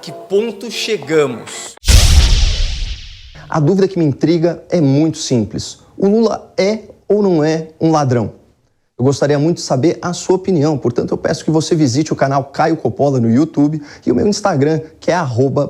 que ponto chegamos? A dúvida que me intriga é muito simples. O Lula é ou não é um ladrão? Eu gostaria muito de saber a sua opinião, portanto eu peço que você visite o canal Caio Coppola no YouTube e o meu Instagram, que é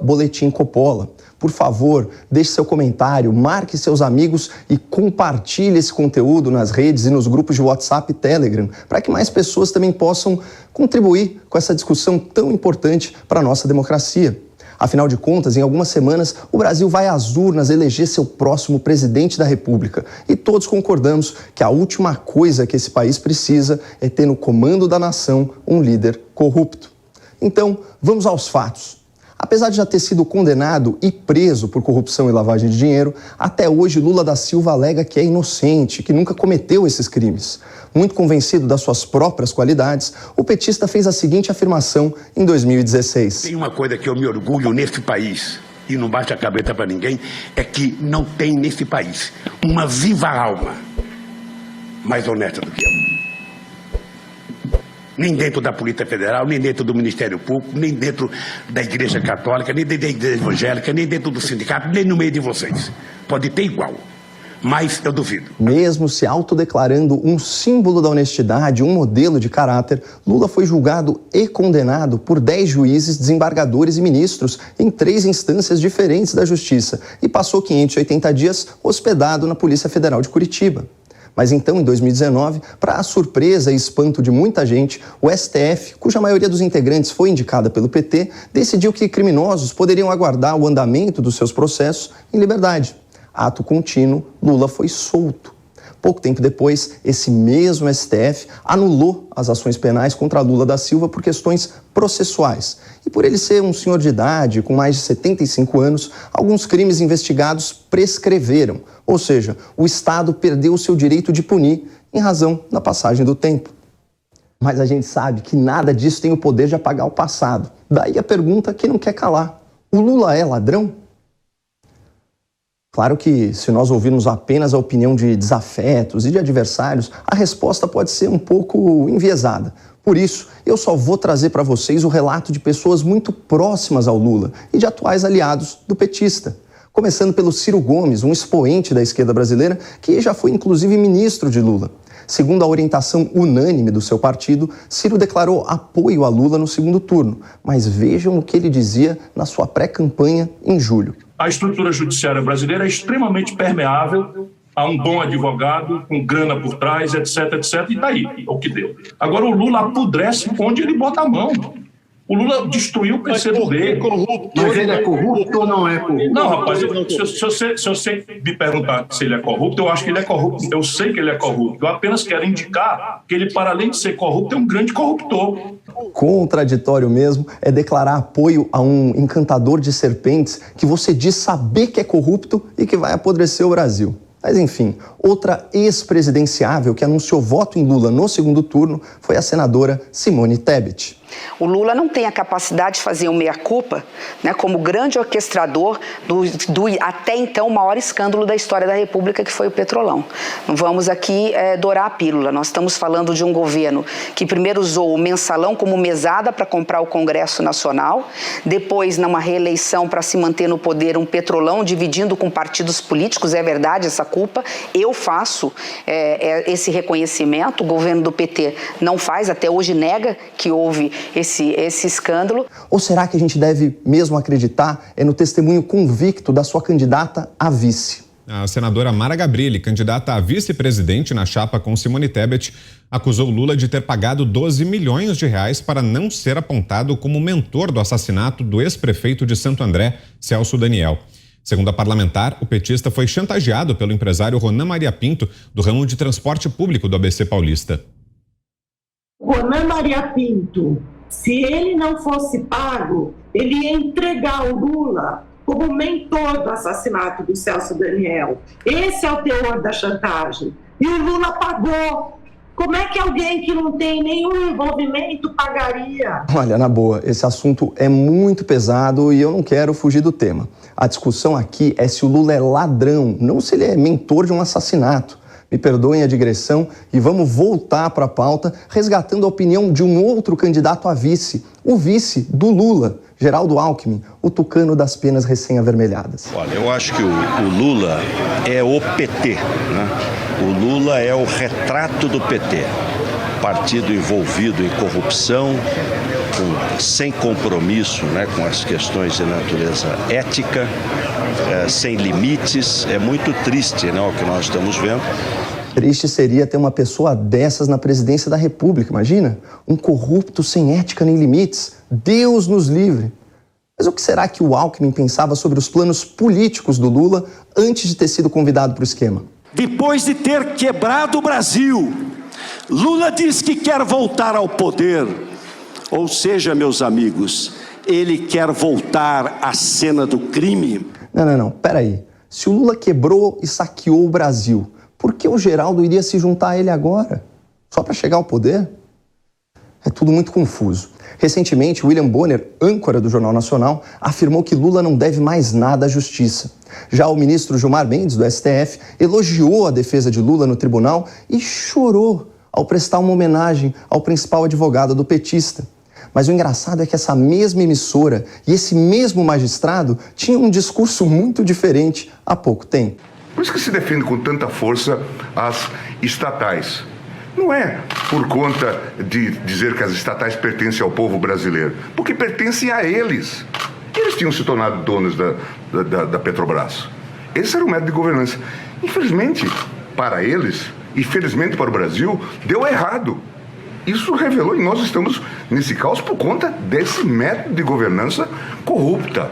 @boletimcoppola. Por favor, deixe seu comentário, marque seus amigos e compartilhe esse conteúdo nas redes e nos grupos de WhatsApp e Telegram, para que mais pessoas também possam contribuir com essa discussão tão importante para a nossa democracia. Afinal de contas, em algumas semanas, o Brasil vai às urnas eleger seu próximo presidente da República. E todos concordamos que a última coisa que esse país precisa é ter no comando da nação um líder corrupto. Então, vamos aos fatos. Apesar de já ter sido condenado e preso por corrupção e lavagem de dinheiro, até hoje Lula da Silva alega que é inocente, que nunca cometeu esses crimes. Muito convencido das suas próprias qualidades, o petista fez a seguinte afirmação em 2016. Tem uma coisa que eu me orgulho nesse país, e não bate a cabeça para ninguém, é que não tem nesse país uma viva alma mais honesta do que eu. Nem dentro da Polícia Federal, nem dentro do Ministério Público, nem dentro da Igreja Católica, nem dentro da Igreja Evangélica, nem dentro do sindicato, nem no meio de vocês. Pode ter igual, mas eu duvido. Mesmo se autodeclarando um símbolo da honestidade, um modelo de caráter, Lula foi julgado e condenado por 10 juízes, desembargadores e ministros em 3 instâncias diferentes da Justiça e passou 580 dias hospedado na Polícia Federal de Curitiba. Mas então, em 2019, para a surpresa e espanto de muita gente, o STF, cuja maioria dos integrantes foi indicada pelo PT, decidiu que criminosos poderiam aguardar o andamento dos seus processos em liberdade. Ato contínuo, Lula foi solto. Pouco tempo depois, esse mesmo STF anulou as ações penais contra Lula da Silva por questões processuais. E por ele ser um senhor de idade, com mais de 75 anos, alguns crimes investigados prescreveram. Ou seja, o Estado perdeu o seu direito de punir em razão da passagem do tempo. Mas a gente sabe que nada disso tem o poder de apagar o passado. Daí a pergunta que não quer calar. O Lula é ladrão? Claro que, se nós ouvirmos apenas a opinião de desafetos e de adversários, a resposta pode ser um pouco enviesada. Por isso, eu só vou trazer para vocês o relato de pessoas muito próximas ao Lula e de atuais aliados do petista. Começando pelo Ciro Gomes, um expoente da esquerda brasileira que já foi inclusive ministro de Lula. Segundo a orientação unânime do seu partido, Ciro declarou apoio a Lula no segundo turno. Mas vejam o que ele dizia na sua pré-campanha em julho. A estrutura judiciária brasileira é extremamente permeável a um bom advogado, com grana por trás, etc, etc. E daí, é o que deu. Agora o Lula apodrece onde ele bota a mão. O Lula destruiu o PCdoB. Mas ele é corrupto ou não é corrupto? Não, rapaz, se você me perguntar se ele é corrupto, eu acho que ele é corrupto. Eu sei que ele é corrupto. Eu apenas quero indicar que ele, para além de ser corrupto, é um grande corruptor. Contraditório mesmo é declarar apoio a um encantador de serpentes que você diz saber que é corrupto e que vai apodrecer o Brasil. Mas enfim, outra ex-presidenciável que anunciou voto em Lula no segundo turno foi a senadora Simone Tebet. O Lula não tem a capacidade de fazer um meia-culpa, né, como grande orquestrador do até então maior escândalo da história da República, que foi o Petrolão. Não vamos aqui dourar a pílula. Nós estamos falando de um governo que primeiro usou o mensalão como mesada para comprar o Congresso Nacional, depois, numa reeleição para se manter no poder, um Petrolão dividindo com partidos políticos. É verdade essa culpa. Eu faço esse reconhecimento. O governo do PT não faz, até hoje nega que houve esse escândalo. Ou será que a gente deve mesmo acreditar no testemunho convicto da sua candidata a vice? A senadora Mara Gabrilli, candidata a vice-presidente na chapa com Simone Tebet, acusou Lula de ter pagado 12 milhões de reais para não ser apontado como mentor do assassinato do ex-prefeito de Santo André, Celso Daniel. Segundo a parlamentar, o petista foi chantageado pelo empresário Ronan Maria Pinto, do ramo de transporte público do ABC Paulista. Ronan Maria Pinto, se ele não fosse pago, ele ia entregar o Lula como mentor do assassinato do Celso Daniel. Esse é o teor da chantagem. E o Lula pagou. Como é que alguém que não tem nenhum envolvimento pagaria? Olha, na boa, esse assunto é muito pesado e eu não quero fugir do tema. A discussão aqui é se o Lula é ladrão, não se ele é mentor de um assassinato. Me perdoem a digressão e vamos voltar para a pauta, resgatando a opinião de um outro candidato a vice, o vice do Lula, Geraldo Alckmin, o tucano das penas recém-avermelhadas. Olha, eu acho que o Lula é o PT, né? O Lula é o retrato do PT. Partido envolvido em corrupção, sem compromisso, né, com as questões de natureza ética, sem limites. É muito triste, né, o que nós estamos vendo. Triste seria ter uma pessoa dessas na presidência da República, imagina? Um corrupto sem ética nem limites. Deus nos livre. Mas o que será que o Alckmin pensava sobre os planos políticos do Lula antes de ter sido convidado para o esquema? Depois de ter quebrado o Brasil, Lula diz que quer voltar ao poder. Ou seja, meus amigos, ele quer voltar à cena do crime. Não, peraí. Se o Lula quebrou e saqueou o Brasil, por que o Geraldo iria se juntar a ele agora? Só para chegar ao poder? É tudo muito confuso. Recentemente, William Bonner, âncora do Jornal Nacional, afirmou que Lula não deve mais nada à justiça. Já o ministro Gilmar Mendes, do STF, elogiou a defesa de Lula no tribunal e chorou ao prestar uma homenagem ao principal advogado do petista. Mas o engraçado é que essa mesma emissora e esse mesmo magistrado tinham um discurso muito diferente há pouco tempo. Por isso que se defende com tanta força as estatais. Não é por conta de dizer que as estatais pertencem ao povo brasileiro, porque pertencem a eles. Eles tinham se tornado donos da Petrobras. Esse era o método de governança. Infelizmente, para eles, e felizmente para o Brasil, deu errado. Isso revelou, e nós estamos nesse caos por conta desse método de governança corrupta.